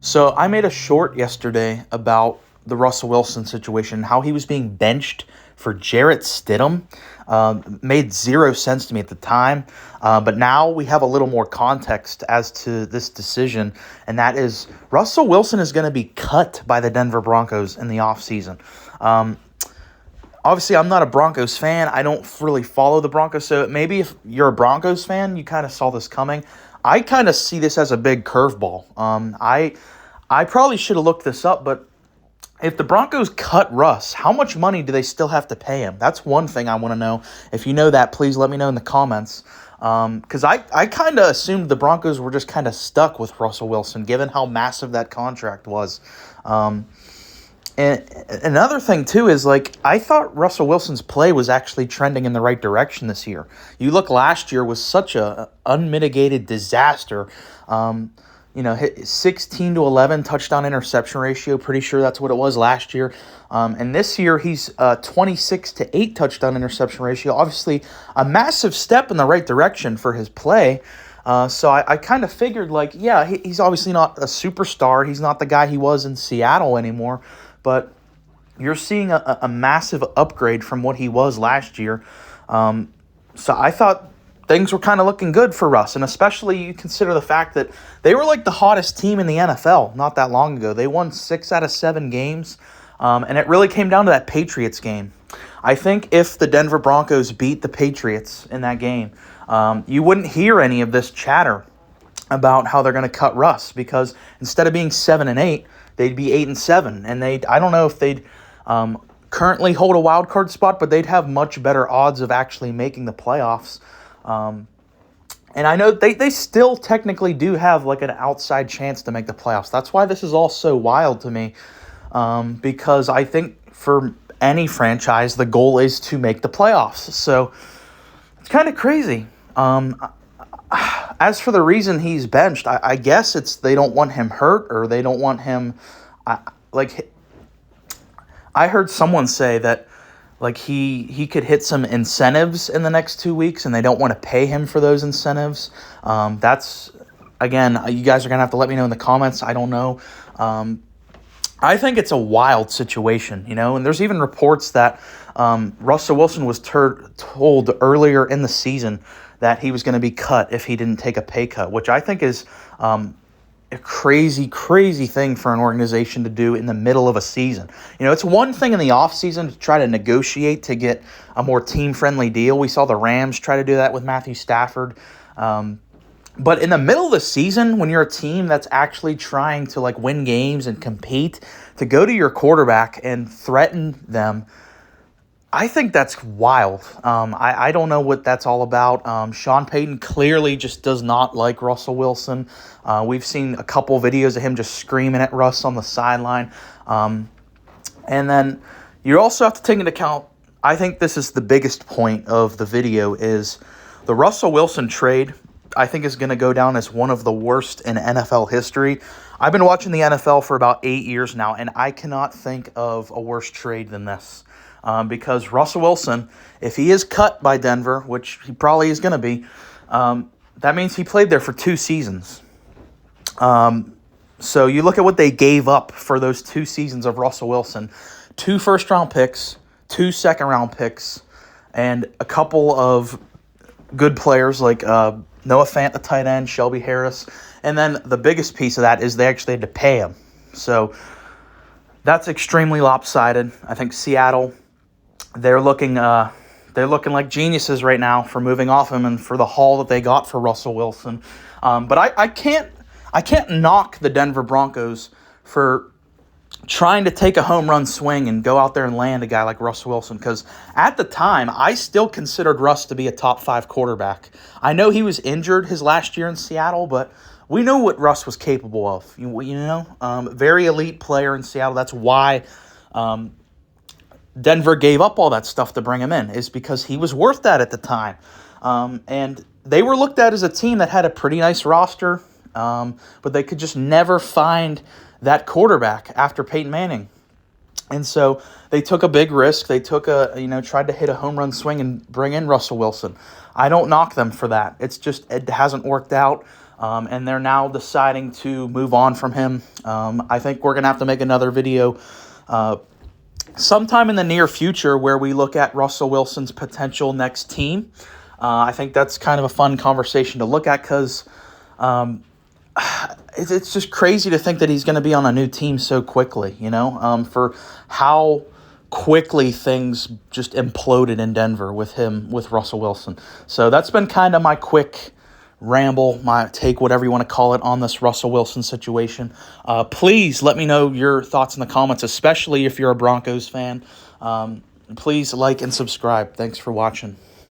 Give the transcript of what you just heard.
So I made a short yesterday about the Russell Wilson situation, how he was being benched for Jarrett Stidham. Made zero sense to me at the time, but now we have a little more context as to this decision, and that is Russell Wilson is going to be cut by the Denver Broncos in the offseason. Um, Obviously, I'm not a Broncos fan. I don't really follow the Broncos, so maybe if you're a Broncos fan, you kind of saw this coming. I kind of see this as a big curveball. I probably should have looked this up, but if the Broncos cut Russ, how much money do they still have to pay him? That's one thing I want to know. If you know that, please let me know in the comments. Because I kind of assumed the Broncos were just kind of stuck with Russell Wilson, given how massive that contract was. And another thing, too, is I thought Russell Wilson's play was actually trending in the right direction this year. You look, last year was such a unmitigated disaster. Hit 16 to 11 touchdown interception ratio. Pretty sure that's what it was last year. And this year he's 26 to 8 touchdown interception ratio. Obviously, a massive step in the right direction for his play. So I kind of figured, he's obviously not a superstar. He's not the guy he was in Seattle anymore. But you're seeing a massive upgrade from what he was last year. So I thought things were kind of looking good for Russ, and especially you consider the fact that they were like the hottest team in the NFL not that long ago. They won 6 out of 7 games, and it really came down to that Patriots game. I think if the Denver Broncos beat the Patriots in that game, you wouldn't hear any of this chatter about how they're going to cut Russ, because instead of being 7-8, they'd be 8-7, and I don't know if they'd currently hold a wild card spot, but they'd have much better odds of actually making the playoffs. And I know they still technically do have an outside chance to make the playoffs. That's why this is all so wild to me, because I think for any franchise, the goal is to make the playoffs. So it's kind of crazy. As for the reason he's benched, I guess it's they don't want him hurt, or they don't want him. I heard someone say that he could hit some incentives in the next 2 weeks, and they don't want to pay him for those incentives. That's, again, you guys are gonna have to let me know in the comments. I don't know. I think it's a wild situation, and there's even reports that Russell Wilson was told earlier in the season that he was going to be cut if he didn't take a pay cut, which I think is a crazy, crazy thing for an organization to do in the middle of a season. It's one thing in the offseason to try to negotiate to get a more team-friendly deal. We saw the Rams try to do that with Matthew Stafford. But in the middle of the season, when you're a team that's actually trying to win games and compete, to go to your quarterback and threaten them, I think that's wild. I don't know what that's all about. Sean Payton clearly just does not like Russell Wilson. We've seen a couple videos of him just screaming at Russ on the sideline. And then you also have to take into account, I think this is the biggest point of the video, is the Russell Wilson trade, I think, is going to go down as one of the worst in NFL history. I've been watching the NFL for about 8 years now, and I cannot think of a worse trade than this. Because Russell Wilson, if he is cut by Denver, which he probably is going to be, that means he played there for 2 seasons. So you look at what they gave up for those 2 seasons of Russell Wilson: 2 first-round picks, 2 second-round picks, and a couple of good players like Noah Fant, the tight end, Shelby Harris. And then the biggest piece of that is they actually had to pay him. So that's extremely lopsided. I think Seattle, they're looking like geniuses right now for moving off him and for the haul that they got for Russell Wilson. But I can't knock the Denver Broncos for trying to take a home run swing and go out there and land a guy like Russell Wilson, because at the time, I still considered Russ to be a top 5 quarterback. I know he was injured his last year in Seattle, but we know what Russ was capable of. Very elite player in Seattle. That's why Denver gave up all that stuff to bring him in, is because he was worth that at the time. And they were looked at as a team that had a pretty nice roster, but they could just never find that quarterback after Peyton Manning. And so they took a big risk. They tried to hit a home run swing and bring in Russell Wilson. I don't knock them for that. It's just, it hasn't worked out. and they're now deciding to move on from him. I think we're going to have to make another video sometime in the near future where we look at Russell Wilson's potential next team. I think that's kind of a fun conversation to look at because it's just crazy to think that he's going to be on a new team so quickly, for how quickly things just imploded in Denver with Russell Wilson. So that's been kind of my quick ramble, my take, whatever you want to call it, on this Russell Wilson situation. Please let me know your thoughts in the comments, especially if you're a Broncos fan. Please like and subscribe. Thanks for watching.